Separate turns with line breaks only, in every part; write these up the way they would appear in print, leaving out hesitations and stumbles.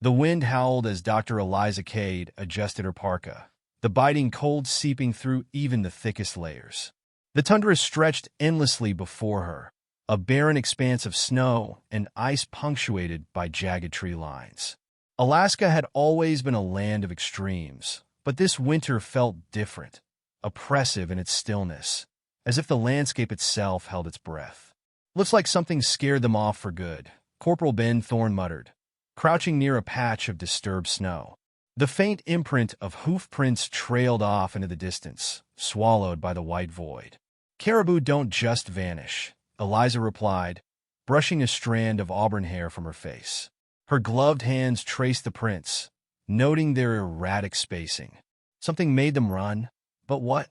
The wind howled as Dr. Eliza Cade adjusted her parka, the biting cold seeping through even the thickest layers. The tundra stretched endlessly before her, a barren expanse of snow and ice punctuated by jagged tree lines. Alaska had always been a land of extremes, but this winter felt different, oppressive in its stillness, as if the landscape itself held its breath. "Looks like something scared them off for good," Corporal Ben Thorne muttered, crouching near a patch of disturbed snow. The faint imprint of hoof prints trailed off into the distance, swallowed by the white void. "Caribou don't just vanish," Eliza replied, brushing a strand of auburn hair from her face. Her gloved hands traced the prints, noting their erratic spacing. "Something made them run, but what?"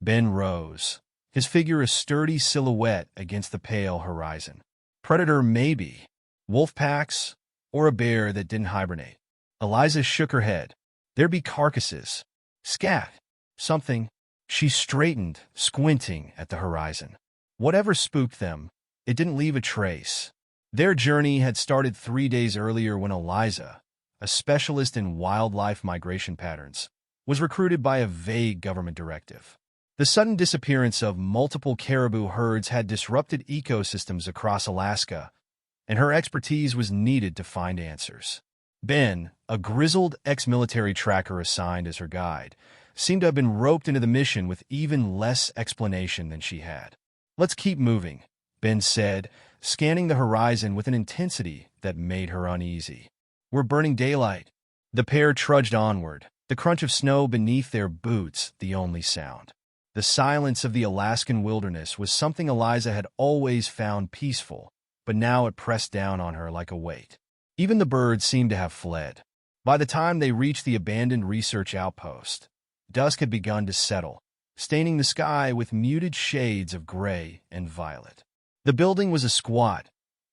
Ben rose, his figure a sturdy silhouette against the pale horizon. "Predator, maybe. Wolf packs, or a bear that didn't hibernate." Eliza shook her head. "There'd be carcasses. Scat. Something." She straightened, squinting at the horizon. Whatever spooked them, it didn't leave a trace. Their journey had started 3 days earlier when Eliza, a specialist in wildlife migration patterns, was recruited by a vague government directive. The sudden disappearance of multiple caribou herds had disrupted ecosystems across Alaska, and her expertise was needed to find answers. Ben, a grizzled ex-military tracker assigned as her guide, seemed to have been roped into the mission with even less explanation than she had. "Let's keep moving," Ben said, scanning the horizon with an intensity that made her uneasy. "We're burning daylight." The pair trudged onward, the crunch of snow beneath their boots the only sound. The silence of the Alaskan wilderness was something Eliza had always found peaceful, but now it pressed down on her like a weight. Even the birds seemed to have fled. By the time they reached the abandoned research outpost, dusk had begun to settle, staining the sky with muted shades of gray and violet. The building was a squat,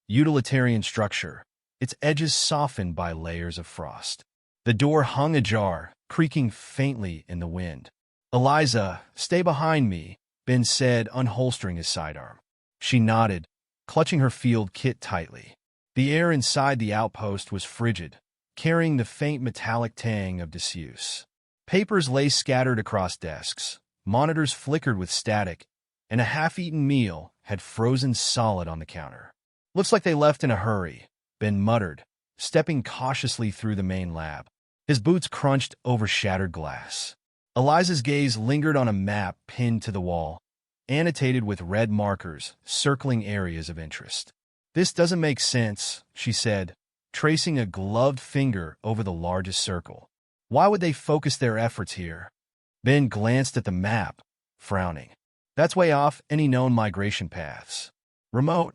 utilitarian structure, its edges softened by layers of frost. The door hung ajar, creaking faintly in the wind. "Eliza, stay behind me," Ben said, unholstering his sidearm. She nodded, clutching her field kit tightly. The air inside the outpost was frigid, carrying the faint metallic tang of disuse. Papers lay scattered across desks, monitors flickered with static, and a half-eaten meal had frozen solid on the counter. "Looks like they left in a hurry," Ben muttered, stepping cautiously through the main lab. His boots crunched over shattered glass. Eliza's gaze lingered on a map pinned to the wall, annotated with red markers circling areas of interest. "This doesn't make sense," she said, tracing a gloved finger over the largest circle. "Why would they focus their efforts here?" Ben glanced at the map, frowning. "That's way off any known migration paths. Remote,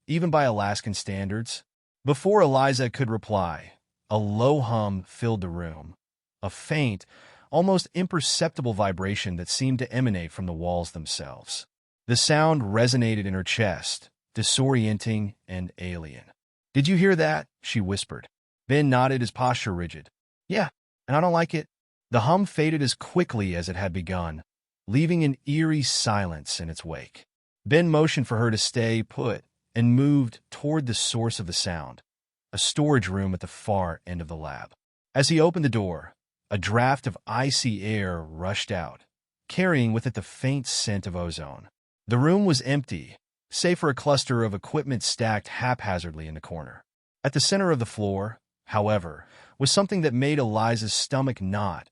even by Alaskan standards." Before Eliza could reply, a low hum filled the room, a faint, almost imperceptible vibration that seemed to emanate from the walls themselves. The sound resonated in her chest, disorienting and alien. "Did you hear that?" she whispered. Ben nodded, his posture rigid. "Yeah, and I don't like it." The hum faded as quickly as it had begun, leaving an eerie silence in its wake. Ben motioned for her to stay put and moved toward the source of the sound, a storage room at the far end of the lab. As he opened the door, a draft of icy air rushed out, carrying with it the faint scent of ozone. The room was empty, save for a cluster of equipment stacked haphazardly in the corner. At the center of the floor, however, was something that made Eliza's stomach knot,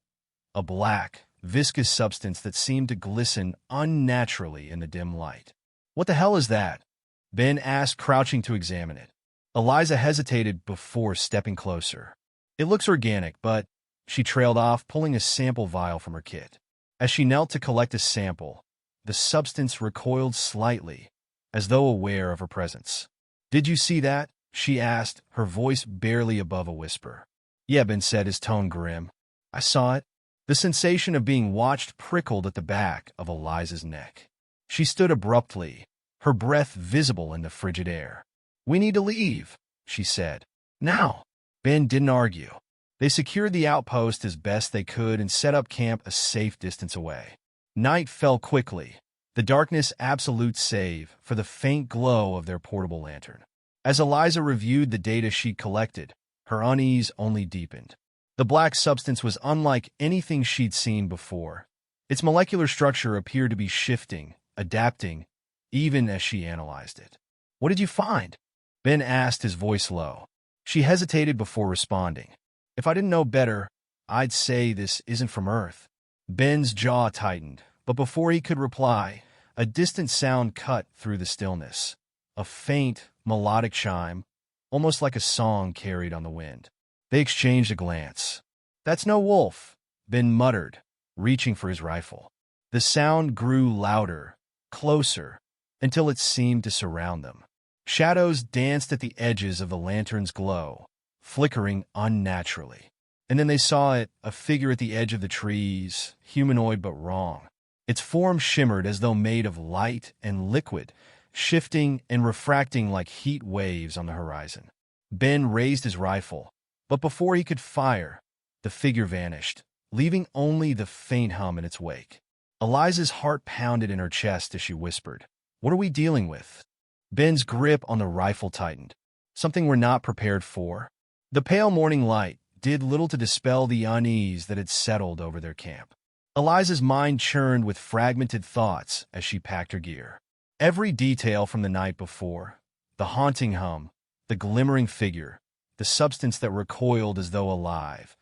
a black, viscous substance that seemed to glisten unnaturally in the dim light. "What the hell is that?" Ben asked, crouching to examine it. Eliza hesitated before stepping closer. "It looks organic, but—" She trailed off, pulling a sample vial from her kit. As she knelt to collect a sample, the substance recoiled slightly, as though aware of her presence. "Did you see that?" she asked, her voice barely above a whisper. "Yeah," Ben said, his tone grim. "I saw it." The sensation of being watched prickled at the back of Eliza's neck. She stood abruptly, her breath visible in the frigid air. "We need to leave," she said. "Now." Ben didn't argue. They secured the outpost as best they could and set up camp a safe distance away. Night fell quickly, the darkness absolute save for the faint glow of their portable lantern. As Eliza reviewed the data she'd collected, Her unease only deepened. The black substance was unlike anything she'd seen before. Its molecular structure appeared to be shifting, adapting, even as she analyzed it. "What did you find?" Ben asked, his voice low. She hesitated before responding. "If I didn't know better, I'd say this isn't from Earth." Ben's jaw tightened, but before he could reply, a distant sound cut through the stillness. A faint, melodic chime, almost like a song carried on the wind. They exchanged a glance. "That's no wolf," Ben muttered, reaching for his rifle. The sound grew louder, closer, until it seemed to surround them. Shadows danced at the edges of the lantern's glow, flickering unnaturally. And then they saw it, a figure at the edge of the trees, humanoid but wrong. Its form shimmered as though made of light and liquid, shifting and refracting like heat waves on the horizon. Ben raised his rifle, but before he could fire, the figure vanished, leaving only the faint hum in its wake. Eliza's heart pounded in her chest as she whispered, "What are we dealing with?" Ben's grip on the rifle tightened. "Something we're not prepared for?" The pale morning light did little to dispel the unease that had settled over their camp. Eliza's mind churned with fragmented thoughts as she packed her gear. Every detail from the night before, the haunting hum, the glimmering figure, the substance that recoiled as though alive,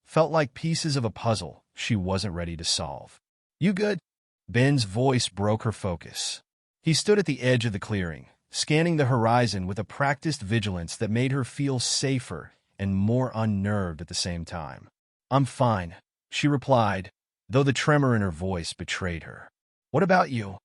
felt like pieces of a puzzle she wasn't ready to solve. "You good?" Ben's voice broke her focus. He stood at the edge of the clearing, scanning the horizon with a practiced vigilance that made her feel safer and more unnerved at the same time. "I'm fine," she replied, though the tremor in her voice betrayed her. "What about you?"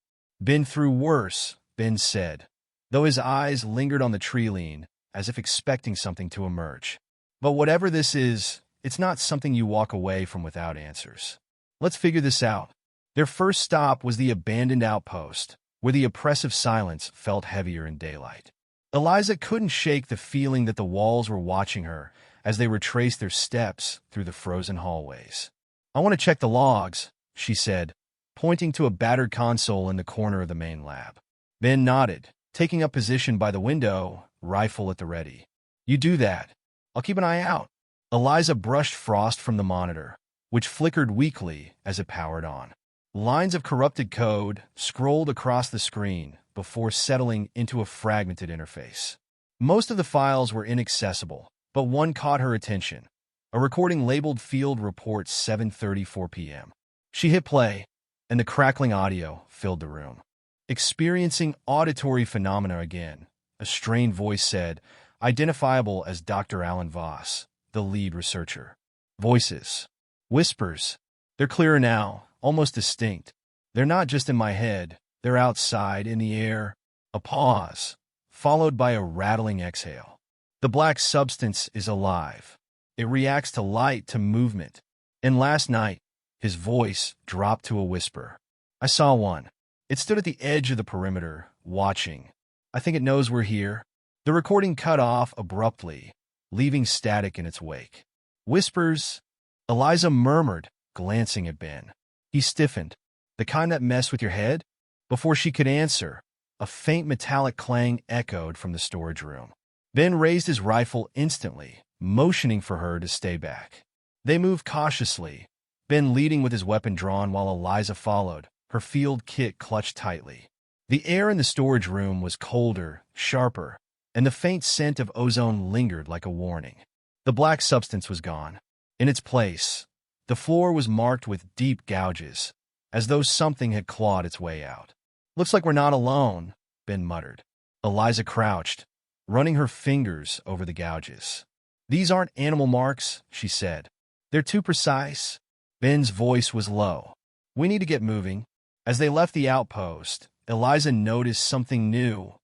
"Been through worse," Ben said, though his eyes lingered on the tree line, as if expecting something to emerge. "But whatever this is, it's not something you walk away from without answers. Let's figure this out." Their first stop was the abandoned outpost, where the oppressive silence felt heavier in daylight. Eliza couldn't shake the feeling that the walls were watching her as they retraced their steps through the frozen hallways. "I want to check the logs," she said, pointing to a battered console in the corner of the main lab. Ben nodded, taking up position by the window, rifle at the ready. "You do that. I'll keep an eye out." Eliza brushed frost from the monitor, which flickered weakly as it powered on. Lines of corrupted code scrolled across the screen before settling into a fragmented interface. Most of the files were inaccessible, but one caught her attention, a recording labeled Field Report 7:34 p.m. She hit play, and the crackling audio filled the room. "Experiencing auditory phenomena again," a strained voice said, identifiable as Dr. Alan Voss, the lead researcher. "Voices. Whispers. They're clearer now, almost distinct. They're not just in my head, they're outside, in the air." A pause, followed by a rattling exhale. "The black substance is alive. It reacts to light, to movement. And last night," his voice dropped to a whisper, "I saw one. It stood at the edge of the perimeter, watching. I think it knows we're here." The recording cut off abruptly, leaving static in its wake. "Whispers?" Eliza murmured, glancing at Ben. He stiffened. "The kind that mess with your head?" Before she could answer, a faint metallic clang echoed from the storage room. Ben raised his rifle instantly, motioning for her to stay back. They moved cautiously, Ben leading with his weapon drawn while Eliza followed, her field kit clutched tightly. The air in the storage room was colder, sharper, and the faint scent of ozone lingered like a warning. The black substance was gone. In its place, the floor was marked with deep gouges, as though something had clawed its way out. "Looks like we're not alone," Ben muttered. Eliza crouched, running her fingers over the gouges. "These aren't animal marks," she said. "They're too precise." Ben's voice was low. "We need to get moving." As they left the outpost, Eliza noticed something new.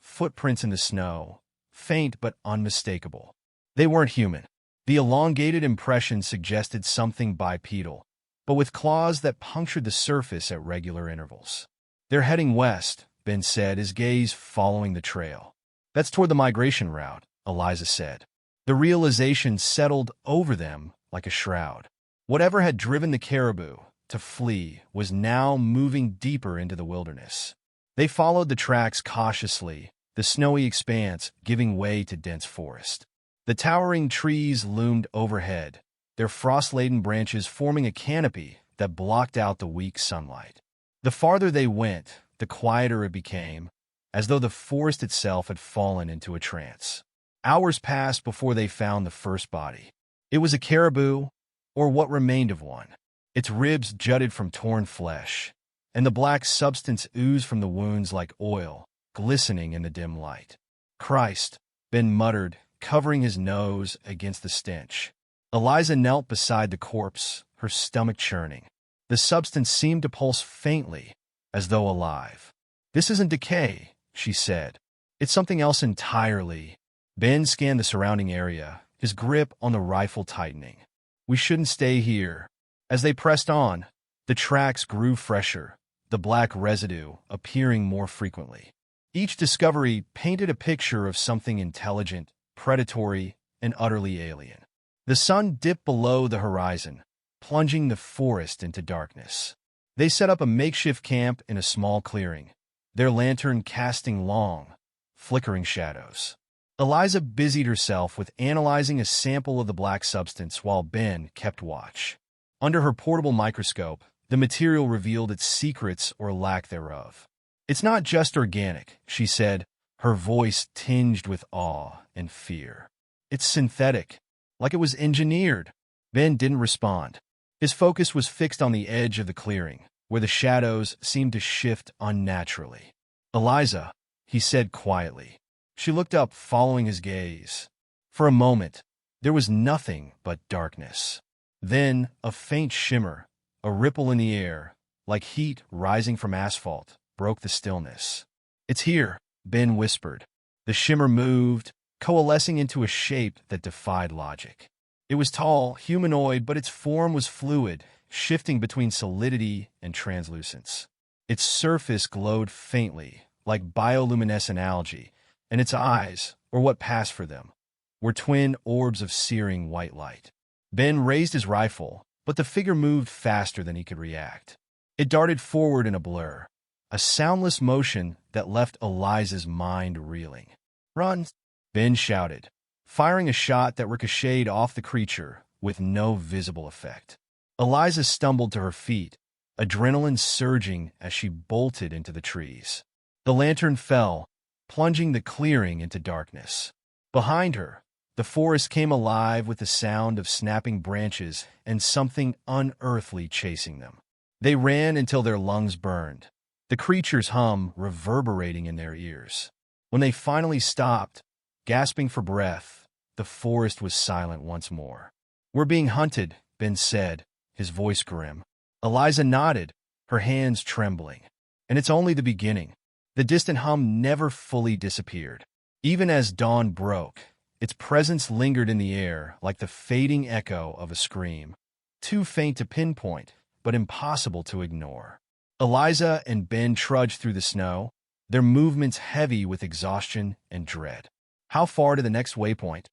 Footprints in the snow, faint but unmistakable. They weren't human. The elongated impression suggested something bipedal, but with claws that punctured the surface at regular intervals. "They're heading west," Ben said, his gaze following the trail. "That's toward the migration route," Eliza said. The realization settled over them like a shroud. Whatever had driven the caribou to flee was now moving deeper into the wilderness. They followed the tracks cautiously, the snowy expanse giving way to dense forest. The towering trees loomed overhead, their frost-laden branches forming a canopy that blocked out the weak sunlight. The farther they went, the quieter it became, as though the forest itself had fallen into a trance. Hours passed before they found the first body. It was a caribou, or what remained of one. Its ribs jutted from torn flesh, and the black substance oozed from the wounds like oil, glistening in the dim light. "Christ," Ben muttered, covering his nose against the stench. Eliza knelt beside the corpse, her stomach churning. The substance seemed to pulse faintly, as though alive. "This isn't decay," she said. "It's something else entirely." Ben scanned the surrounding area, his grip on the rifle tightening. "We shouldn't stay here." As they pressed on, the tracks grew fresher, the black residue appearing more frequently. Each discovery painted a picture of something intelligent, predatory, and utterly alien. The sun dipped below the horizon, plunging the forest into darkness. They set up a makeshift camp in a small clearing, their lantern casting long, flickering shadows. Eliza busied herself with analyzing a sample of the black substance while Ben kept watch. Under her portable microscope, the material revealed its secrets or lack thereof. "It's not just organic," she said, her voice tinged with awe and fear. "It's synthetic, like it was engineered." Ben didn't respond. His focus was fixed on the edge of the clearing, where the shadows seemed to shift unnaturally. "Eliza," he said quietly. She looked up, following his gaze. For a moment, there was nothing but darkness. Then, a faint shimmer, a ripple in the air, like heat rising from asphalt, broke the stillness. "It's here," Ben whispered. The shimmer moved, coalescing into a shape that defied logic. It was tall, humanoid, but its form was fluid, shifting between solidity and translucence. Its surface glowed faintly, like bioluminescent algae, and its eyes, or what passed for them, were twin orbs of searing white light. Ben raised his rifle, but the figure moved faster than he could react. It darted forward in a blur, a soundless motion that left Eliza's mind reeling. "Run!" Ben shouted, firing a shot that ricocheted off the creature with no visible effect. Eliza stumbled to her feet, adrenaline surging as she bolted into the trees. The lantern fell, plunging the clearing into darkness. Behind her, the forest came alive with the sound of snapping branches and something unearthly chasing them. They ran until their lungs burned, the creature's hum reverberating in their ears. When they finally stopped, gasping for breath, the forest was silent once more. "We're being hunted," Ben said, his voice grim. Eliza nodded, her hands trembling. "And it's only the beginning." The distant hum never fully disappeared. Even as dawn broke, its presence lingered in the air like the fading echo of a scream, too faint to pinpoint, but impossible to ignore. Eliza and Ben trudged through the snow, their movements heavy with exhaustion and dread. "How far to the next waypoint?"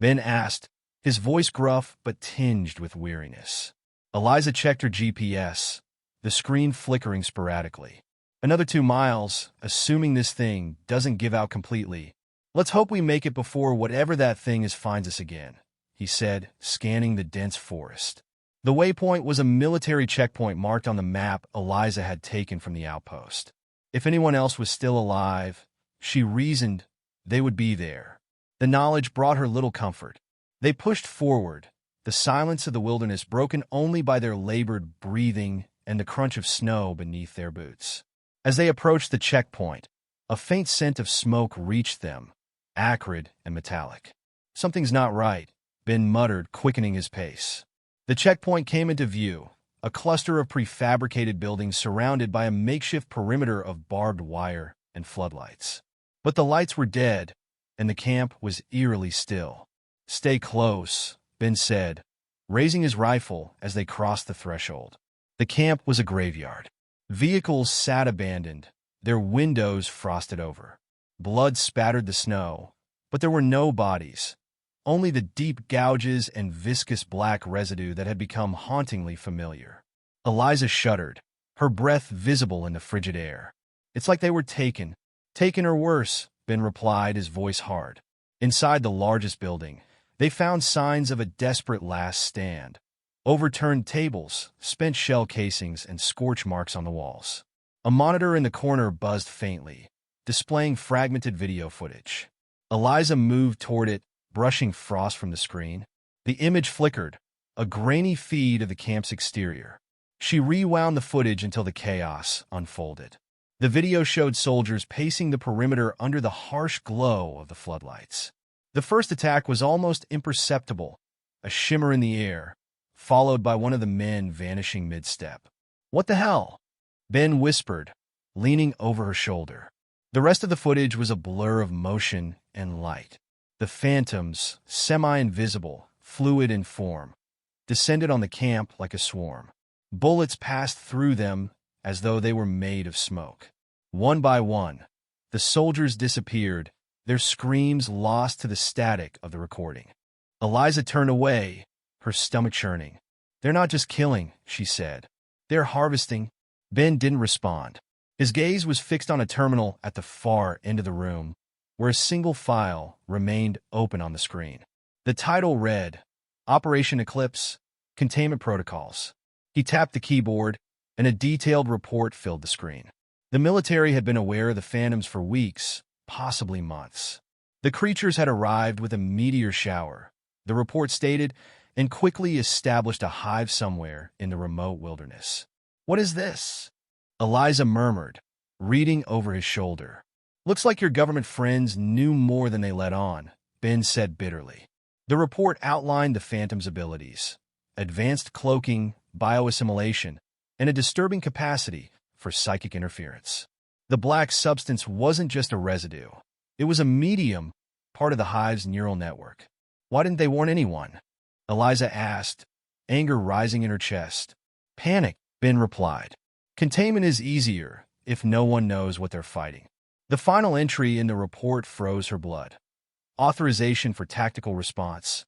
Ben asked, his voice gruff but tinged with weariness. Eliza checked her GPS, the screen flickering sporadically. "Another 2 miles, assuming this thing doesn't give out completely. Let's hope we make it before whatever that thing is finds us again," he said, scanning the dense forest. The waypoint was a military checkpoint marked on the map Eliza had taken from the outpost. If anyone else was still alive, she reasoned, they would be there. The knowledge brought her little comfort. They pushed forward, the silence of the wilderness broken only by their labored breathing and the crunch of snow beneath their boots. As they approached the checkpoint, a faint scent of smoke reached them, acrid and metallic. "Something's not right," Ben muttered, quickening his pace. The checkpoint came into view, a cluster of prefabricated buildings surrounded by a makeshift perimeter of barbed wire and floodlights. But the lights were dead, and the camp was eerily still. "Stay close," Ben said, raising his rifle as they crossed the threshold. The camp was a graveyard. Vehicles sat abandoned, their windows frosted over. Blood spattered the snow, but there were no bodies, only the deep gouges and viscous black residue that had become hauntingly familiar. Eliza shuddered, her breath visible in the frigid air. "It's like they were taken or worse," Ben replied, his voice hard. Inside the largest building, They found signs of a desperate last stand. Overturned tables, spent shell casings, and scorch marks on the walls. A monitor in the corner buzzed faintly, displaying fragmented video footage. Eliza moved toward it, brushing frost from the screen. The image flickered, a grainy feed of the camp's exterior. She rewound the footage until the chaos unfolded. The video showed soldiers pacing the perimeter under the harsh glow of the floodlights. The first attack was almost imperceptible, a shimmer in the air, followed by one of the men vanishing mid-step. "What the hell?" Ben whispered, leaning over her shoulder. The rest of the footage was a blur of motion and light. The phantoms, semi-invisible, fluid in form, descended on the camp like a swarm. Bullets passed through them as though they were made of smoke. One by one, the soldiers disappeared, their screams lost to the static of the recording. Eliza turned away, her stomach churning. "They're not just killing," she said. "They're harvesting." Ben didn't respond. His gaze was fixed on a terminal at the far end of the room, where a single file remained open on the screen. The title read, Operation Eclipse, Containment Protocols. He tapped the keyboard, and a detailed report filled the screen. The military had been aware of the phantoms for weeks, possibly months. The creatures had arrived with a meteor shower, the report stated, and quickly established a hive somewhere in the remote wilderness. "What is this?" Eliza murmured, reading over his shoulder. "Looks like your government friends knew more than they let on," Ben said bitterly. The report outlined the phantom's abilities: advanced cloaking, bioassimilation, and a disturbing capacity for psychic interference. The black substance wasn't just a residue. It was a medium, part of the hive's neural network. "Why didn't they warn anyone?" Eliza asked, anger rising in her chest. "Panic," Ben replied. "Containment is easier if no one knows what they're fighting." The final entry in the report froze her blood. Authorization for tactical response.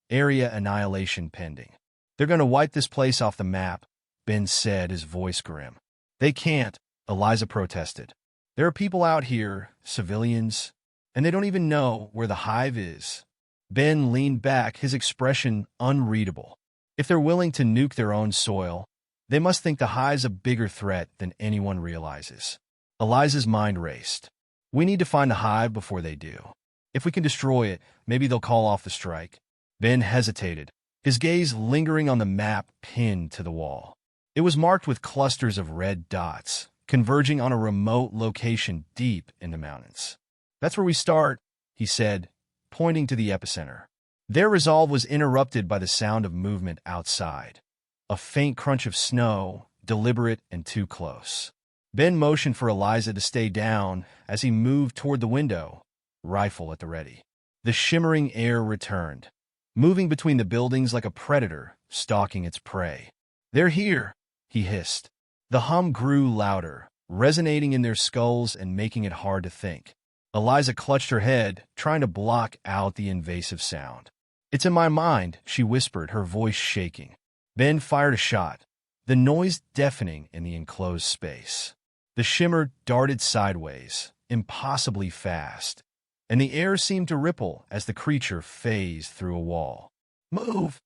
Area annihilation pending. "They're going to wipe this place off the map," Ben said, his voice grim. "They can't," Eliza protested. "There are people out here, civilians, and they don't even know where the hive is." Ben leaned back, his expression unreadable. "If they're willing to nuke their own soil, they must think the hive's a bigger threat than anyone realizes." Eliza's mind raced. "We need to find the hive before they do. If we can destroy it, maybe they'll call off the strike." Ben hesitated, his gaze lingering on the map pinned to the wall. It was marked with clusters of red dots, converging on a remote location deep in the mountains. "That's where we start," he said, pointing to the epicenter. Their resolve was interrupted by the sound of movement outside. A faint crunch of snow, deliberate and too close. Ben motioned for Eliza to stay down as he moved toward the window, rifle at the ready. The shimmering air returned, moving between the buildings like a predator stalking its prey. "They're here," he hissed. The hum grew louder, resonating in their skulls and making it hard to think. Eliza clutched her head, trying to block out the invasive sound. "It's in my mind," she whispered, her voice shaking. Ben fired a shot, the noise deafening in the enclosed space. The shimmer darted sideways, impossibly fast, and the air seemed to ripple as the creature phased through a wall. "Move!"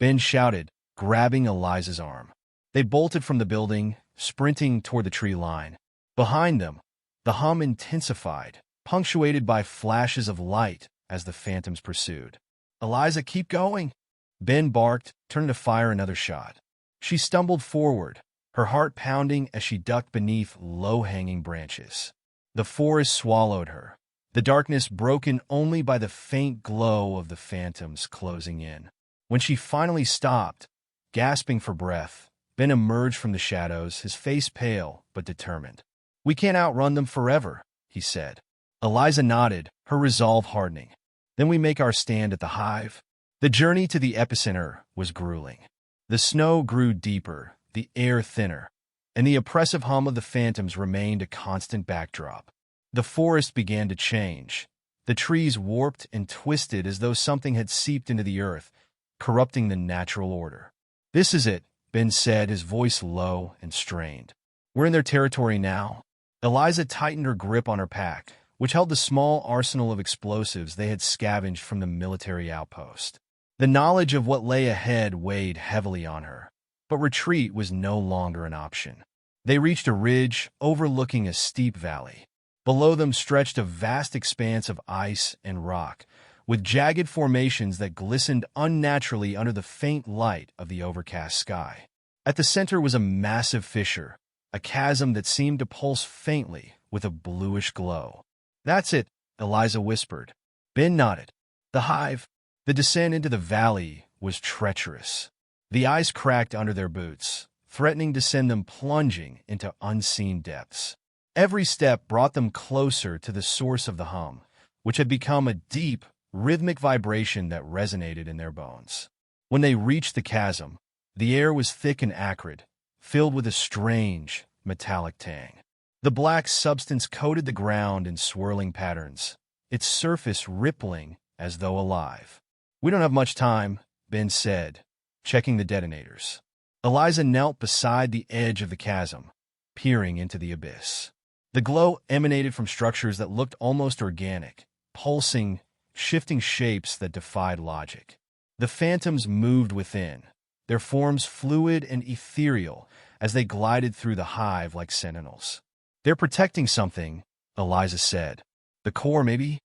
Ben shouted, grabbing Eliza's arm. They bolted from the building, sprinting toward the tree line. Behind them, the hum intensified, punctuated by flashes of light as the phantoms pursued. "Eliza, keep going!" Ben barked, turning to fire another shot. She stumbled forward, her heart pounding as she ducked beneath low-hanging branches. The forest swallowed her, the darkness broken only by the faint glow of the phantoms closing in. When she finally stopped, gasping for breath, Ben emerged from the shadows, his face pale but determined. "We can't outrun them forever," he said. Eliza nodded, her resolve hardening. "Then we make our stand at the hive." The journey to the epicenter was grueling. The snow grew deeper, the air thinner, and the oppressive hum of the phantoms remained a constant backdrop. The forest began to change. The trees warped and twisted as though something had seeped into the earth, corrupting the natural order. "This is it," Ben said, his voice low and strained. "We're in their territory now." Eliza tightened her grip on her pack, which held the small arsenal of explosives they had scavenged from the military outpost. The knowledge of what lay ahead weighed heavily on her, but retreat was no longer an option. They reached a ridge overlooking a steep valley. Below them stretched a vast expanse of ice and rock, with jagged formations that glistened unnaturally under the faint light of the overcast sky. At the center was a massive fissure, a chasm that seemed to pulse faintly with a bluish glow. "That's it," Eliza whispered. Ben nodded. The hive. The descent into the valley was treacherous. The ice cracked under their boots, threatening to send them plunging into unseen depths. Every step brought them closer to the source of the hum, which had become a deep, rhythmic vibration that resonated in their bones. When they reached the chasm, the air was thick and acrid, filled with a strange, metallic tang. The black substance coated the ground in swirling patterns, its surface rippling as though alive. "We don't have much time," Ben said, checking the detonators. Eliza knelt beside the edge of the chasm, peering into the abyss. The glow emanated from structures that looked almost organic, pulsing, shifting shapes that defied logic. The phantoms moved within, their forms fluid and ethereal as they glided through the hive like sentinels. "They're protecting something," Eliza said. "The core, maybe?"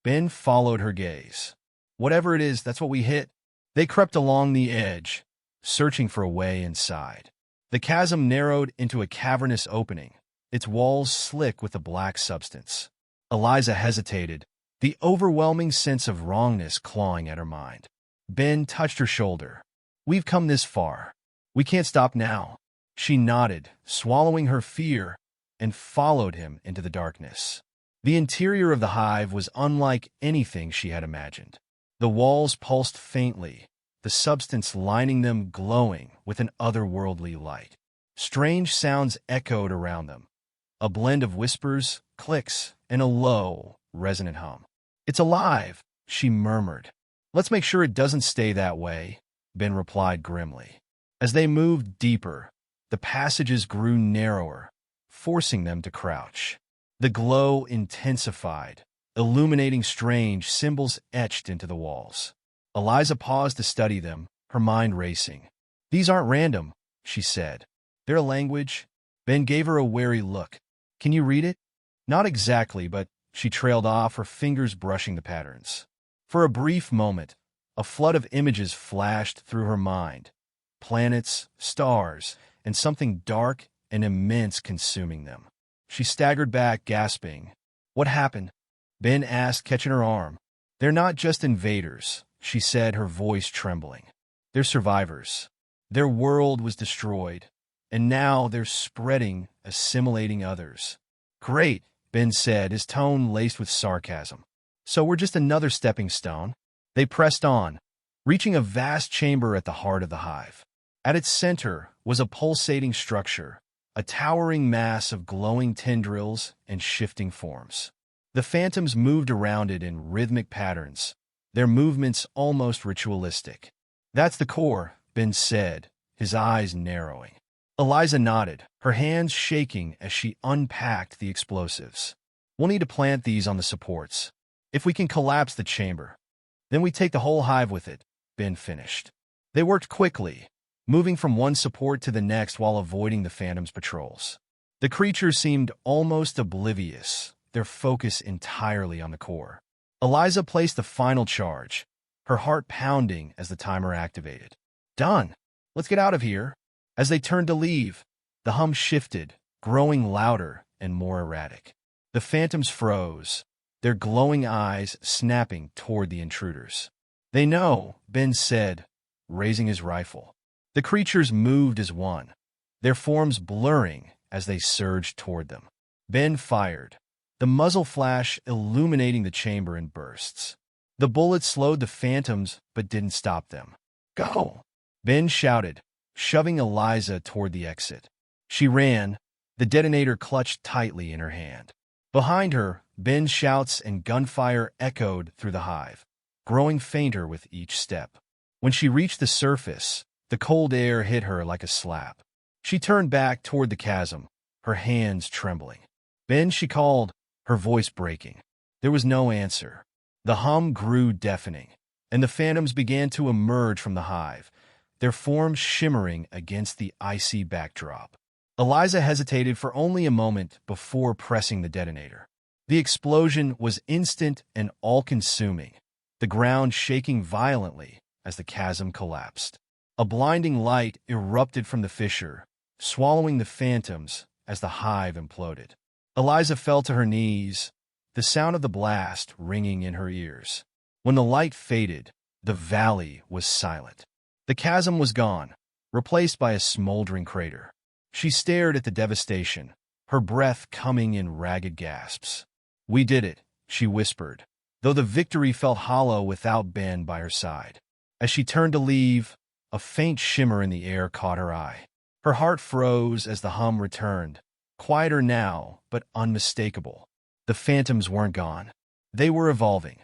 Ben followed her gaze. "Whatever it is, that's what we hit." They crept along the edge, searching for a way inside. The chasm narrowed into a cavernous opening, its walls slick with a black substance. Eliza hesitated, the overwhelming sense of wrongness clawing at her mind. Ben touched her shoulder. "We've come this far. We can't stop now." She nodded, swallowing her fear, and followed him into the darkness. The interior of the hive was unlike anything she had imagined. The walls pulsed faintly, the substance lining them glowing with an otherworldly light. Strange sounds echoed around them, a blend of whispers, clicks, and a low, resonant hum. "It's alive," she murmured. "Let's make sure it doesn't stay that way," Ben replied grimly. As they moved deeper, the passages grew narrower, forcing them to crouch. The glow intensified, illuminating strange symbols etched into the walls. Eliza paused to study them, her mind racing. "These aren't random," she said. "They're a language." Ben gave her a wary look. "Can you read it?" "Not exactly, but—" She trailed off, her fingers brushing the patterns. For a brief moment, a flood of images flashed through her mind. Planets, stars, and something dark and immense consuming them. She staggered back, gasping. "What happened?" Ben asked, catching her arm. "They're not just invaders," she said, her voice trembling. "They're survivors. Their world was destroyed, and now they're spreading, assimilating others." "Great," Ben said, his tone laced with sarcasm. "So we're just another stepping stone." They pressed on, reaching a vast chamber at the heart of the hive. At its center was a pulsating structure, a towering mass of glowing tendrils and shifting forms. The phantoms moved around it in rhythmic patterns, their movements almost ritualistic. "That's the core," Ben said, his eyes narrowing. Eliza nodded, her hands shaking as she unpacked the explosives. "We'll need to plant these on the supports. If we can collapse the chamber, then we take the whole hive with it," Ben finished. They worked quickly, moving from one support to the next while avoiding the phantoms' patrols. The creatures seemed almost oblivious, their focus entirely on the core. Eliza placed the final charge, her heart pounding as the timer activated. "Done. Let's get out of here." As they turned to leave, the hum shifted, growing louder and more erratic. The phantoms froze, their glowing eyes snapping toward the intruders. "They know," Ben said, raising his rifle. The creatures moved as one, their forms blurring as they surged toward them. Ben fired, the muzzle flash illuminating the chamber in bursts. The bullet slowed the phantoms but didn't stop them. "Go!" Ben shouted, shoving Eliza toward the exit. She ran, the detonator clutched tightly in her hand. Behind her, Ben's shouts and gunfire echoed through the hive, growing fainter with each step. When she reached the surface, the cold air hit her like a slap. She turned back toward the chasm, her hands trembling. "Ben," she called, her voice breaking. There was no answer. The hum grew deafening, and the phantoms began to emerge from the hive, their forms shimmering against the icy backdrop. Eliza hesitated for only a moment before pressing the detonator. The explosion was instant and all-consuming, the ground shaking violently as the chasm collapsed. A blinding light erupted from the fissure, swallowing the phantoms as the hive imploded. Eliza fell to her knees, the sound of the blast ringing in her ears. When the light faded, the valley was silent. The chasm was gone, replaced by a smoldering crater. She stared at the devastation, her breath coming in ragged gasps. "We did it," she whispered, though the victory felt hollow without Ben by her side. As she turned to leave, a faint shimmer in the air caught her eye. Her heart froze as the hum returned, quieter now but unmistakable. The phantoms weren't gone. They were evolving,